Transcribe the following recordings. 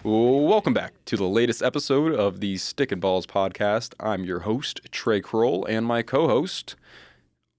Welcome back to the latest episode of the Stick and Balls podcast. I'm your host, Trey Kroll, and my co-host,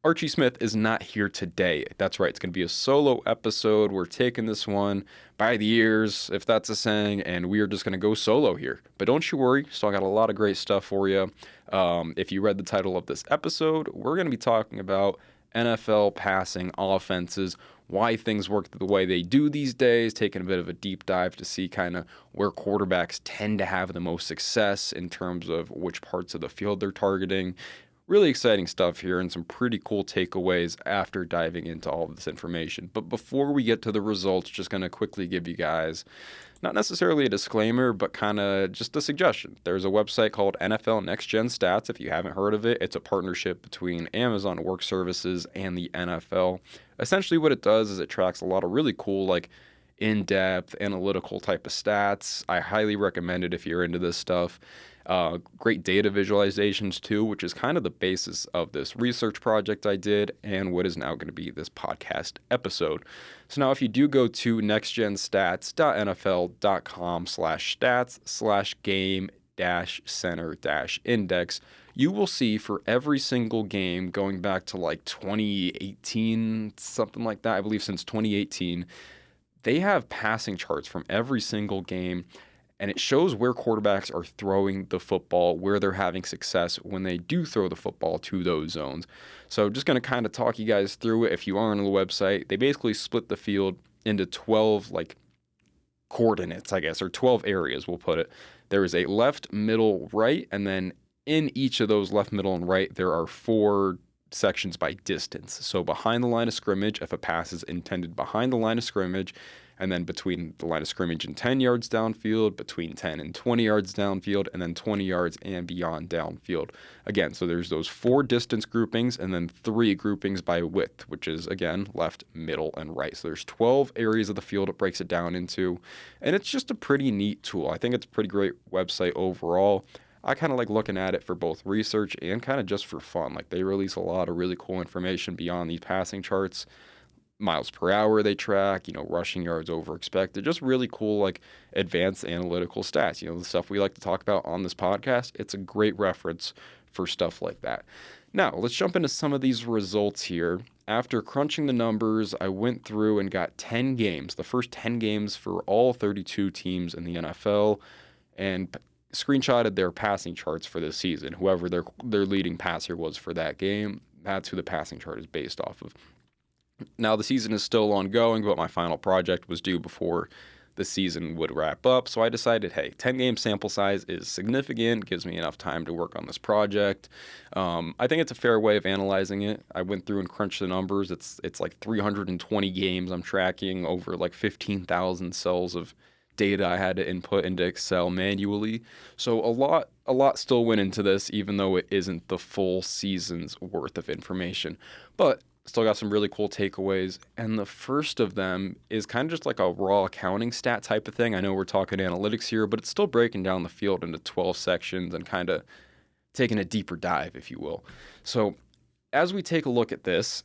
Archie Smith, is not here today. That's right, it's going to be a solo episode. We're taking this one by the ears, if that's a saying, and we are just going to go solo here. But don't you worry, still got a lot of great stuff for you. If you read the title of this episode, we're going to be talking about NFL passing offenses, why things work the way they do these days, taking a bit of a deep dive to see kind of where quarterbacks tend to have the most success in terms of which parts of the field they're targeting. Really exciting stuff here and some pretty cool takeaways after diving into all of this information. But before we get to the results, just going to quickly give you guys not necessarily a disclaimer, but kind of just a suggestion. There's a website called NFL Next Gen Stats. If you haven't heard of it, it's a partnership between Amazon Work Services and the NFL. Essentially what it does is it tracks a lot of really cool, like in-depth analytical type of stats. I highly recommend it if you're into this stuff. Great data visualizations too, which is kind of the basis of this research project I did and what is now going to be this podcast episode. So now if you do go to nextgenstats.nfl.com/stats/game-center-index, you will see for every single game going back to like 2018, something like that, I believe since 2018, they have passing charts from every single game. And it shows where quarterbacks are throwing the football, where they're having success when they do throw the football to those zones. So just going to kind of talk you guys through it. If you are on the website, they basically split the field into 12 like coordinates, I guess, or 12 areas, we'll put it. There is a left, middle, right, and then in each of those left, middle, and right, there are 4 sections by distance. So behind the line of scrimmage, if a pass is intended behind the line of scrimmage, and then between the line of scrimmage and 10 yards downfield, between 10 and 20 yards downfield, and then 20 yards and beyond downfield. Again, so there's those 4 distance groupings and then 3 groupings by width, which is, again, left, middle, and right. So there's 12 areas of the field it breaks it down into, and it's just a pretty neat tool. I think it's a pretty great website overall. I kind of like looking at it for both research and kind of just for fun. Like, they release a lot of really cool information beyond these passing charts. Miles per hour they track, rushing yards over expected, just really cool, like advanced analytical stats, the stuff we like to talk about on this podcast. It's a great reference for stuff like that. Now, let's jump into some of these results here. After crunching the numbers, I went through and got 10 games, the first 10 games for all 32 teams in the NFL, and screenshotted their passing charts for this season. Whoever their leading passer was for that game, that's who the passing chart is based off of. Now, the season is still ongoing, but my final project was due before the season would wrap up. So I decided, hey, 10-game sample size is significant, gives me enough time to work on this project. I think it's a fair way of analyzing it. I went through and crunched the numbers. It's like 320 games I'm tracking over like 15,000 cells of data I had to input into Excel manually. So a lot still went into this, even though it isn't the full season's worth of information. But still got some really cool takeaways, and the first of them is kind of just like a raw accounting stat type of thing. I know we're talking analytics here, but it's still breaking down the field into 12 sections and kind of taking a deeper dive, if you will. So as we take a look at this,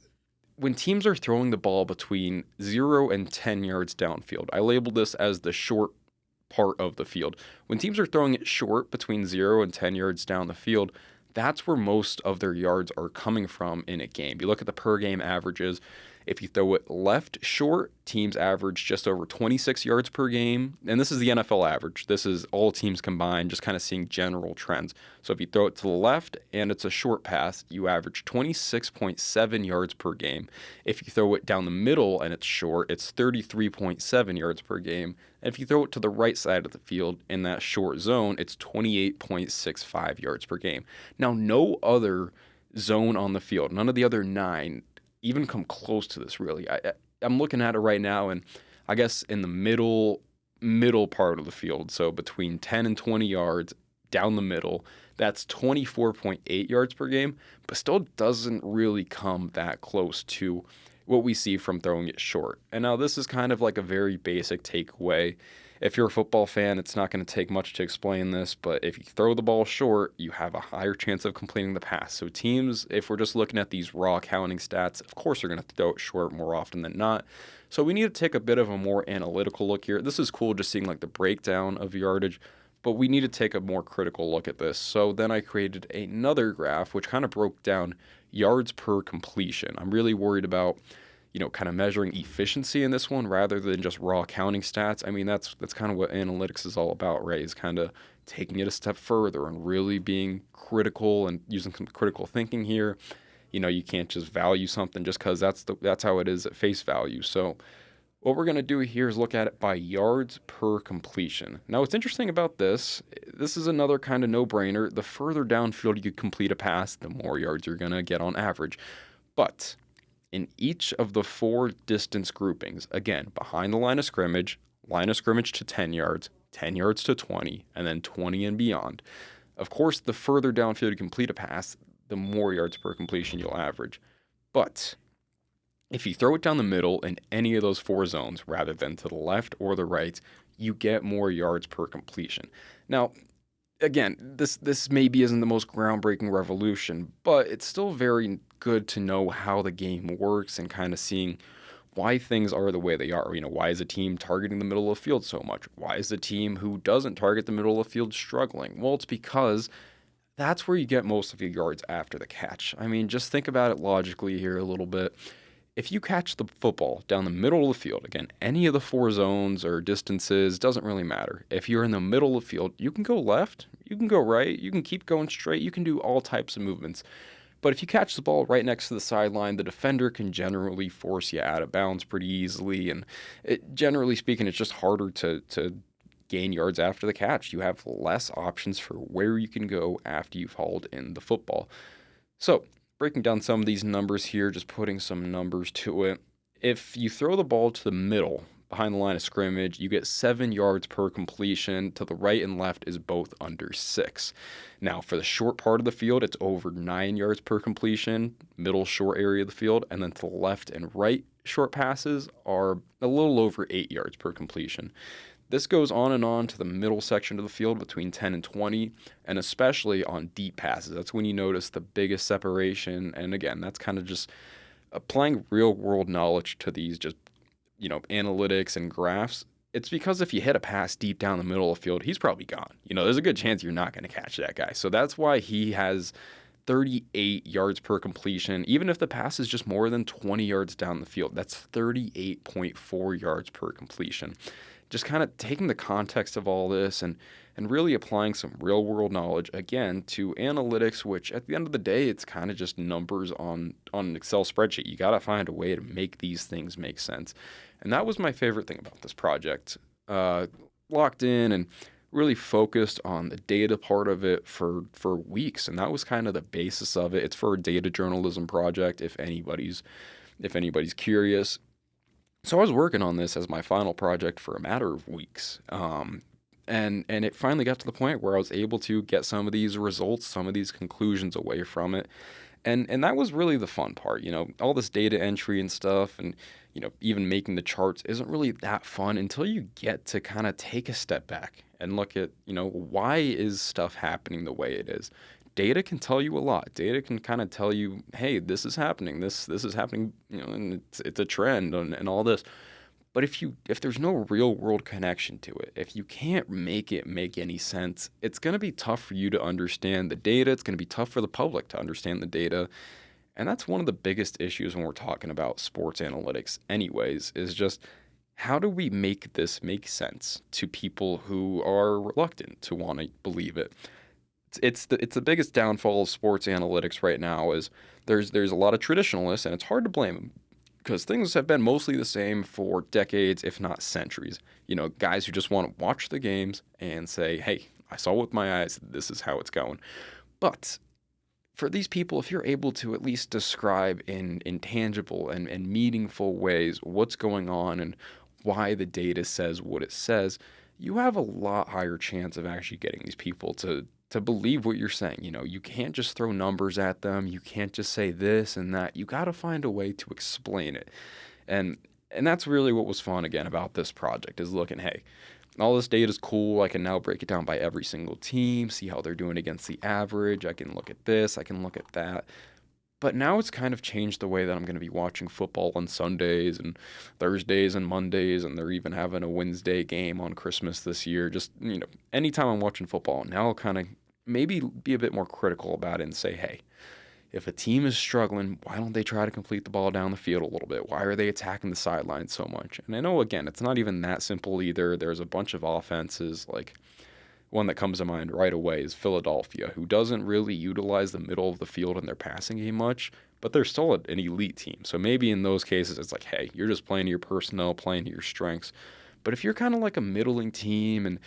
when teams are throwing the ball between 0 and 10 yards downfield, I labeled this as the short part of the field. When teams are throwing it short between 0 and 10 yards down the field, that's where most of their yards are coming from in a game. You look at the per game averages. If you throw it left short, teams average just over 26 yards per game. And this is the NFL average. This is all teams combined, just kind of seeing general trends. So if you throw it to the left and it's a short pass, you average 26.7 yards per game. If you throw it down the middle and it's short, it's 33.7 yards per game. And if you throw it to the right side of the field in that short zone, it's 28.65 yards per game. Now, no other zone on the field, none of the other 9 even come close to this, really. I'm looking at it right now, and I guess in the middle part of the field, so between 10 and 20 yards down the middle, that's 24.8 yards per game, but still doesn't really come that close to what we see from throwing it short. And now this is kind of like a very basic takeaway. if you're a football fan, it's not going to take much to explain this, but if you throw the ball short, you have a higher chance of completing the pass. So teams, if we're just looking at these raw counting stats, of course they're going to throw it short more often than not. So we need to take a bit of a more analytical look here. This is cool just seeing like the breakdown of yardage, but we need to take a more critical look at this. So then I created another graph which kind of broke down yards per completion. I'm really worried about kind of measuring efficiency in this one rather than just raw counting stats. I mean, that's kind of what analytics is all about, right? Is kind of taking it a step further and really being critical and using some critical thinking here. You can't just value something just because that's how it is at face value. So what we're going to do here is look at it by yards per completion. Now, what's interesting about this is another kind of no-brainer. The further downfield you complete a pass, the more yards you're going to get on average. But in each of the 4 distance groupings, again, behind the line of scrimmage to 10 yards, 10 yards to 20, and then 20 and beyond. Of course, the further downfield you complete a pass, the more yards per completion you'll average. But if you throw it down the middle in any of those 4 zones rather than to the left or the right, you get more yards per completion. Now, again, this maybe isn't the most groundbreaking revolution, but it's still very good to know how the game works and kind of seeing why things are the way they are. Why is a team targeting the middle of the field so much? Why is the team who doesn't target the middle of the field struggling? Well, it's because that's where you get most of your yards after the catch. I mean, just think about it logically here a little bit. If you catch the football down the middle of the field, again, any of the 4 zones or distances, doesn't really matter. If you're in the middle of the field, you can go left, you can go right, you can keep going straight, you can do all types of movements. But if you catch the ball right next to the sideline, the defender can generally force you out of bounds pretty easily. And generally speaking, it's just harder to gain yards after the catch. You have less options for where you can go after you've hauled in the football. So breaking down some of these numbers here, just putting some numbers to it. If you throw the ball to the middle, behind the line of scrimmage, you get 7 yards per completion. To the right and left is both under 6. Now, for the short part of the field, it's over 9 yards per completion, middle short area of the field, and then to the left and right short passes are a little over 8 yards per completion. This goes on and on to the middle section of the field between 10 and 20, and especially on deep passes. That's when you notice the biggest separation, and again, that's kind of just applying real-world knowledge to these just analytics and graphs. It's because if you hit a pass deep down the middle of the field, he's probably gone. There's a good chance you're not going to catch that guy. So that's why he has 38 yards per completion. Even if the pass is just more than 20 yards down the field, that's 38.4 yards per completion. Just kind of taking the context of all this and really applying some real world knowledge again to analytics, which at the end of the day, it's kind of just numbers on an Excel spreadsheet. You got to find a way to make these things make sense. And that was my favorite thing about this project. Locked in and really focused on the data part of it for weeks. And that was kind of the basis of it. It's for a data journalism project, if anybody's curious. So I was working on this as my final project for a matter of weeks. And it finally got to the point where I was able to get some of these results, some of these conclusions away from it. And that was really the fun part. All this data entry and stuff and, even making the charts isn't really that fun until you get to kind of take a step back and look at, why is stuff happening the way it is? Data can tell you a lot. Data can kind of tell you, hey, this is happening. This is happening, and it's a trend and all this. But if there's no real world connection to it, if you can't make it make any sense, it's going to be tough for you to understand the data. It's going to be tough for the public to understand the data. And that's one of the biggest issues when we're talking about sports analytics anyways, is just how do we make this make sense to people who are reluctant to want to believe it? It's the biggest downfall of sports analytics right now is there's a lot of traditionalists, and it's hard to blame them because things have been mostly the same for decades, if not centuries. Guys who just want to watch the games and say, hey, I saw with my eyes, this is how it's going. But for these people, if you're able to at least describe in tangible and meaningful ways what's going on and why the data says what it says, you have a lot higher chance of actually getting these people to believe what you're saying. You can't just throw numbers at them. You can't just say this and that. You got to find a way to explain it. And that's really what was fun again about this project is looking, hey, all this data is cool. I can now break it down by every single team, see how they're doing against the average. I can look at this, I can look at that. But now it's kind of changed the way that I'm going to be watching football on Sundays and Thursdays and Mondays, and they're even having a Wednesday game on Christmas this year. Just, anytime I'm watching football, now I'll kind of maybe be a bit more critical about it and say, hey, if a team is struggling, why don't they try to complete the ball down the field a little bit? Why are they attacking the sidelines so much? And I know, again, it's not even that simple either. There's a bunch of offenses, like one that comes to mind right away is Philadelphia, who doesn't really utilize the middle of the field in their passing game much, but they're still an elite team. So maybe in those cases, it's like, hey, you're just playing to your personnel, playing to your strengths. But if you're kind of like a middling team and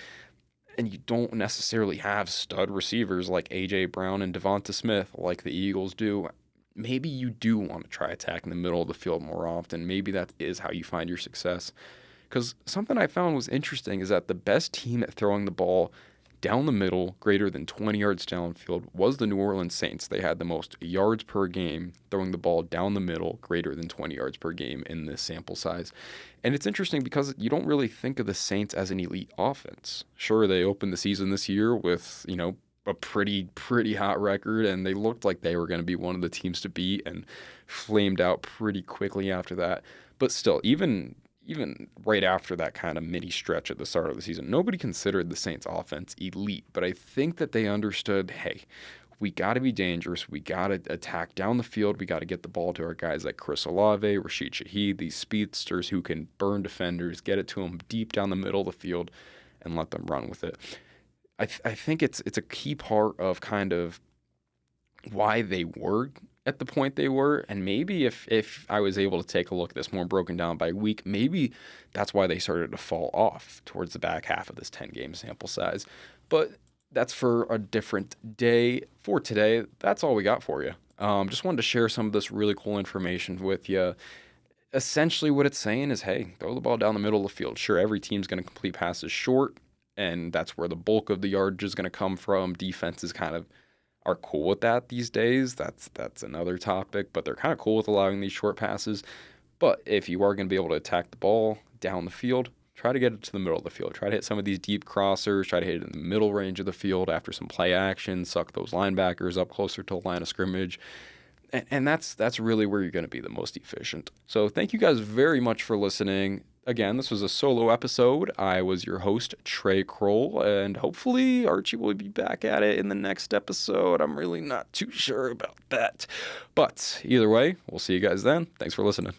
you don't necessarily have stud receivers like A.J. Brown and Devonta Smith like the Eagles do, maybe you do want to try attacking the middle of the field more often. Maybe that is how you find your success. Because something I found was interesting is that the best team at throwing the ball down the middle, greater than 20 yards downfield, was the New Orleans Saints. They had the most yards per game throwing the ball down the middle, greater than 20 yards per game in this sample size. And it's interesting because you don't really think of the Saints as an elite offense. Sure, they opened the season this year with, a pretty hot record, and they looked like they were going to be one of the teams to beat and flamed out pretty quickly after that. But still, even right after that kind of mini stretch at the start of the season, nobody considered the Saints offense elite, but I think that they understood, hey, we got to be dangerous. We got to attack down the field. We got to get the ball to our guys like Chris Olave, Rashid Shaheed, these speedsters who can burn defenders, get it to them deep down the middle of the field and let them run with it. I think it's a key part of kind of why they were at the point they were, and maybe if I was able to take a look at this more broken down by week, maybe that's why they started to fall off towards the back half of this 10-game sample size. But that's for a different day. For today, that's all we got for you. Just wanted to share some of this really cool information with you. Essentially what it's saying is, hey, throw the ball down the middle of the field. Sure, every team's going to complete passes short, and that's where the bulk of the yardage is going to come from. Defenses kind of are cool with that these days. That's another topic, but they're kind of cool with allowing these short passes. But if you are going to be able to attack the ball down the field, try to get it to the middle of the field. Try to hit some of these deep crossers. Try to hit it in the middle range of the field after some play action. Suck those linebackers up closer to the line of scrimmage. And that's really where you're going to be the most efficient. So thank you guys very much for listening. Again, this was a solo episode. I was your host, Trey Kroll, and hopefully Archie will be back at it in the next episode. I'm really not too sure about that. But either way, we'll see you guys then. Thanks for listening.